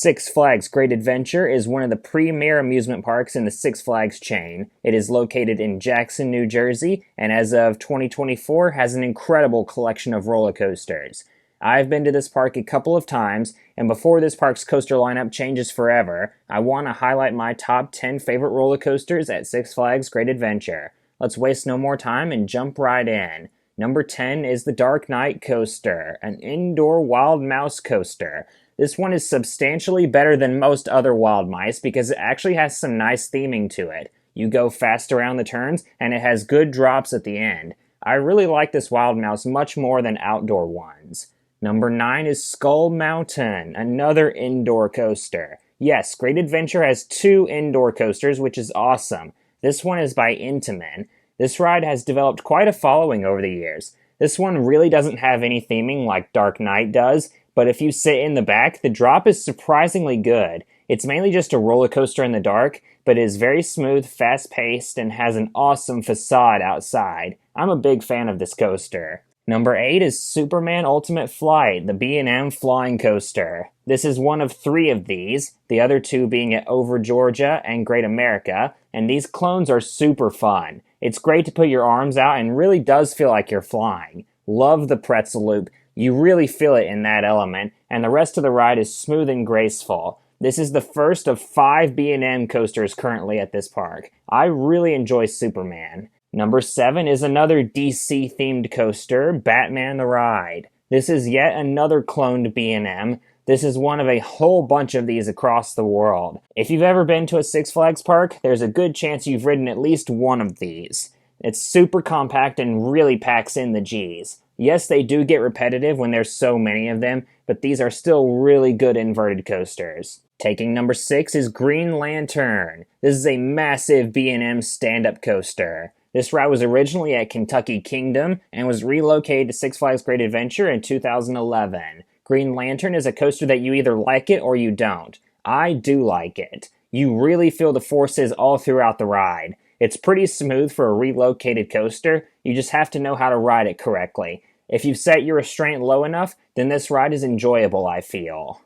Six Flags Great Adventure is one of the premier amusement parks in the Six Flags chain. It is located in Jackson, New Jersey, and as of 2024 has an incredible collection of roller coasters. I've been to this park a couple of times, and before this park's coaster lineup changes forever, I want to highlight my top 10 favorite roller coasters at Six Flags Great Adventure. Let's waste no more time and jump right in. Number 10 is the Dark Knight Coaster, an indoor wild mouse coaster. This one is substantially better than most other Wild Mice because it actually has some nice theming to it. You go fast around the turns, and it has good drops at the end. I really like this Wild Mouse much more than outdoor ones. Number 9 is Skull Mountain, another indoor coaster. Yes, Great Adventure has 2 indoor coasters, which is awesome. This one is by Intamin. This ride has developed quite a following over the years. This one really doesn't have any theming like Dark Knight does, but if you sit in the back, the drop is surprisingly good. It's mainly just a roller coaster in the dark, but is very smooth, fast-paced, and has an awesome facade outside. I'm a big fan of this coaster. Number 8 is Superman Ultimate Flight, the B&M Flying Coaster. This is one of 3 of these, the other 2 being at Over Georgia and Great America, and these clones are super fun. It's great to put your arms out and really does feel like you're flying. Love the pretzel loop. You really feel it in that element, and the rest of the ride is smooth and graceful. This is the first of 5 B&M coasters currently at this park. I really enjoy Superman. Number 7 is another DC-themed coaster, Batman the Ride. This is yet another cloned B&M. This is one of a whole bunch of these across the world. If you've ever been to a Six Flags park, there's a good chance you've ridden at least one of these. It's super compact and really packs in the G's. Yes, they do get repetitive when there's so many of them, but these are still really good inverted coasters. Taking number 6 is Green Lantern. This is a massive B&M stand-up coaster. This ride was originally at Kentucky Kingdom and was relocated to Six Flags Great Adventure in 2011. Green Lantern is a coaster that you either like it or you don't. I do like it. You really feel the forces all throughout the ride. It's pretty smooth for a relocated coaster, you just have to know how to ride it correctly. If you've set your restraint low enough, then this ride is enjoyable, I feel.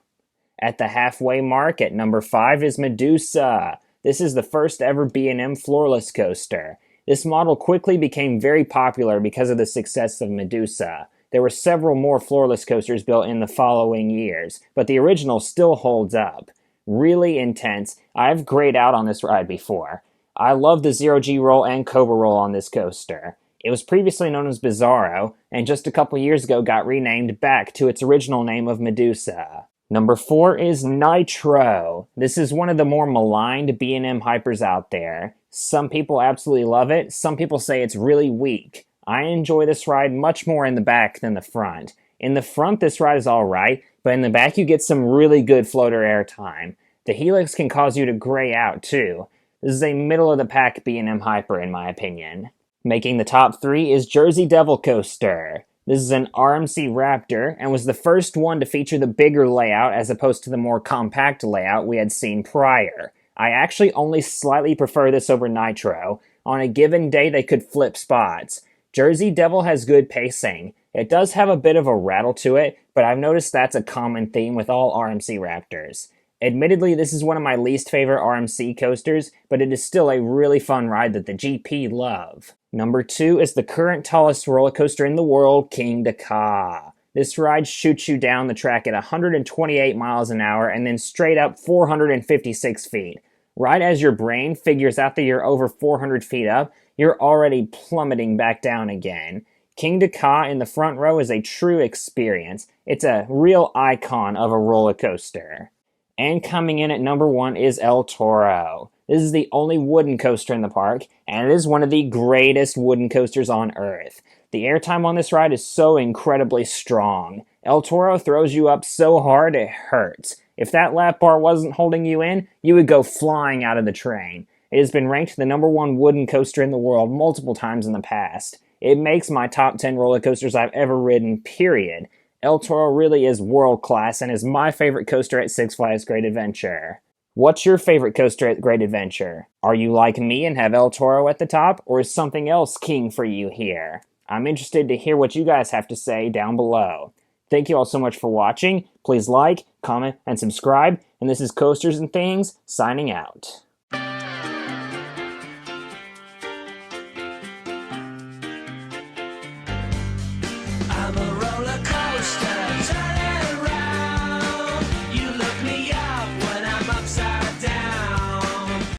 At the halfway mark at number 5 is Medusa. This is the first ever B&M floorless coaster. This model quickly became very popular because of the success of Medusa. There were several more floorless coasters built in the following years, but the original still holds up. Really intense. I've grayed out on this ride before. I love the Zero-G roll and Cobra roll on this coaster. It was previously known as Bizarro, and just a couple years ago got renamed back to its original name of Medusa. Number 4 is Nitro. This is one of the more maligned B&M hypers out there. Some people absolutely love it, some people say it's really weak. I enjoy this ride much more in the back than the front. In the front, this ride is alright, but in the back you get some really good floater airtime. The helix can cause you to gray out too. This is a middle-of-the-pack B&M hyper in my opinion. Making the top 3 is Jersey Devil Coaster. This is an RMC Raptor and was the first one to feature the bigger layout as opposed to the more compact layout we had seen prior. I actually only slightly prefer this over Nitro. On a given day they could flip spots. Jersey Devil has good pacing. It does have a bit of a rattle to it, but I've noticed that's a common theme with all RMC Raptors. Admittedly, this is one of my least favorite RMC coasters, but it is still a really fun ride that the GP love. Number 2 is the current tallest roller coaster in the world, Kingda Ka. This ride shoots you down the track at 128 miles an hour and then straight up 456 feet. Right as your brain figures out that you're over 400 feet up, you're already plummeting back down again. Kingda Ka in the front row is a true experience. It's a real icon of a roller coaster. And coming in at number 1 is El Toro. This is the only wooden coaster in the park, and it is one of the greatest wooden coasters on Earth. The airtime on this ride is so incredibly strong. El Toro throws you up so hard it hurts. If that lap bar wasn't holding you in, you would go flying out of the train. It has been ranked the number 1 wooden coaster in the world multiple times in the past. It makes my top 10 roller coasters I've ever ridden, period. El Toro really is world class and is my favorite coaster at Six Flags Great Adventure. What's your favorite coaster at Great Adventure? Are you like me and have El Toro at the top, or is something else king for you here? I'm interested to hear what you guys have to say down below. Thank you all so much for watching. Please like, comment, and subscribe. And this is Coasters and Things signing out.